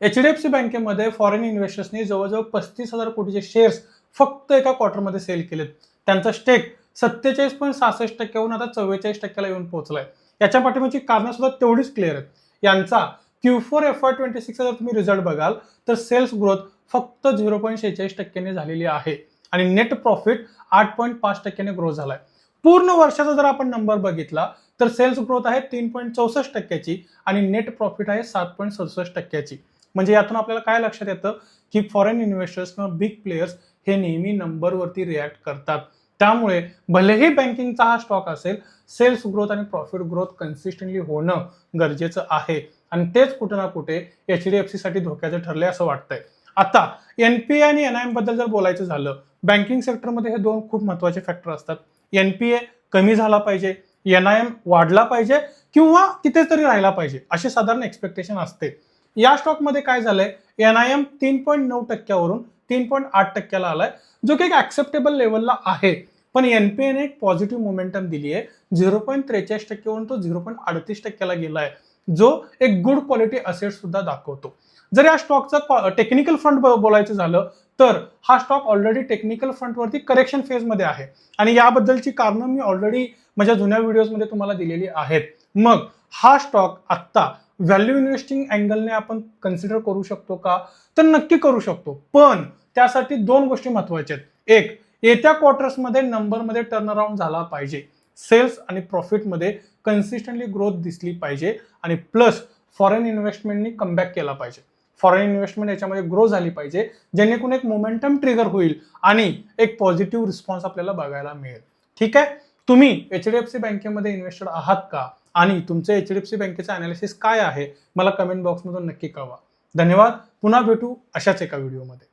HDFC बँकेमध्ये foreign इन्व्हेस्टर्सनी जवळजवळ 35,000 कोटीचे shares फक्त एका क्वार्टरमध्ये सेल केलेत. त्यांचा स्टेक 47.66% आता 44% येऊन पोहोचलाय. याच्या पाठीमागची कारणं सुद्धा तेवढीच क्लिअर आहेत. यांचा Q4 FY26 जर तुम्ही रिझल्ट बघाल तर सेल्स ग्रोथ फक्त 0.46% झालेली आहे आणि नेट प्रॉफिट 8.5% ग्रोथ झालाय. पूर्ण वर्षाचा जर आपण नंबर बघितला तर सेल्स ग्रोथ आहे 3.64% आणि नेट प्रॉफिट आहे 7.67%. म्हणजे यातून आपल्याला काय लक्षात येतं की फॉरेन इन्व्हेस्टर्स किंवा बिग प्लेयर्स हे नेहमी नंबरवरती रिॲक्ट करतात. त्यामुळे भलेही बँकिंगचा हा स्टॉक असेल, सेल्स ग्रोथ आणि प्रॉफिट ग्रोथ कन्सिस्टंटली होणं गरजेचं आहे आणि तेच कुठे ना कुठे एचडीएफसी साठी धोक्याचं ठरलंय असं वाटतंय. आता एनपीए आणि एनआयएम बद्दल जर बोलायचं झालं, बँकिंग सेक्टरमध्ये हे दोन खूप महत्वाचे फॅक्टर असतात. एनपीए कमी झाला पाहिजे, एनआयएम वाढला पाहिजे किंवा तिथेच तरी राहिला पाहिजे अशी साधारण एक्सपेक्टेशन असते. या स्टॉकमध्ये काय झालंय, एनआयएम 3.9% वरून 3.8% आलाय, जो की एक ऍक्सेप्टेबल लेवलला आहे. पण एनपीएने एक पॉझिटिव्ह मोमेंटम दिली आहे. 0.43% वरून तो 0.38% गेलाय, जो एक गुड क्वालिटी असेट सुद्धा दाखवतो. जर या स्टॉकचा टेक्निकल फ्रंट बोलायचं झालं तर हा स्टॉक ऑलरेडी टेक्निकल फ्रंटवरती करेक्शन फेजमध्ये आहे आणि याबद्दलची कारणं मी ऑलरेडी माझ्या जुन्या व्हिडिओजमध्ये तुम्हाला दिलेली आहेत. मग हा स्टॉक आत्ता व्हॅल्यू इन्व्हेस्टिंग अँगलने आपण कन्सिडर करू शकतो का, तर नक्की करू शकतो. पण त्यासाठी दोन गोष्टी महत्वाच्या आहेत. एक, येत्या क्वार्टर्समध्ये नंबरमध्ये टर्न अराउंड झाला पाहिजे, सेल्स आणि प्रॉफिटमध्ये कन्सिस्टंटली ग्रोथ दिसली पाहिजे आणि प्लस फॉरेन इन्व्हेस्टमेंटनी कमबॅक केला पाहिजे. फॉरेन इन्व्हेस्टमेंट याच्यामध्ये ग्रो झाली पाहिजे, जेणेकरून एक मोमेंटम ट्रिगर होईल आणि एक पॉझिटिव्ह रिस्पॉन्स आपल्याला बघायला मिळेल. ठीक आहे, तुम्ही एचडीएफसी बँकेमध्ये इन्व्हेस्टेड आहात का आणि तुमचं एचडीएफसी बँकेचं अनालिसिस काय आहे मला कमेंट बॉक्समधून नक्की कळवा. धन्यवाद. पुन्हा भेटू अशाच एका व्हिडिओमध्ये.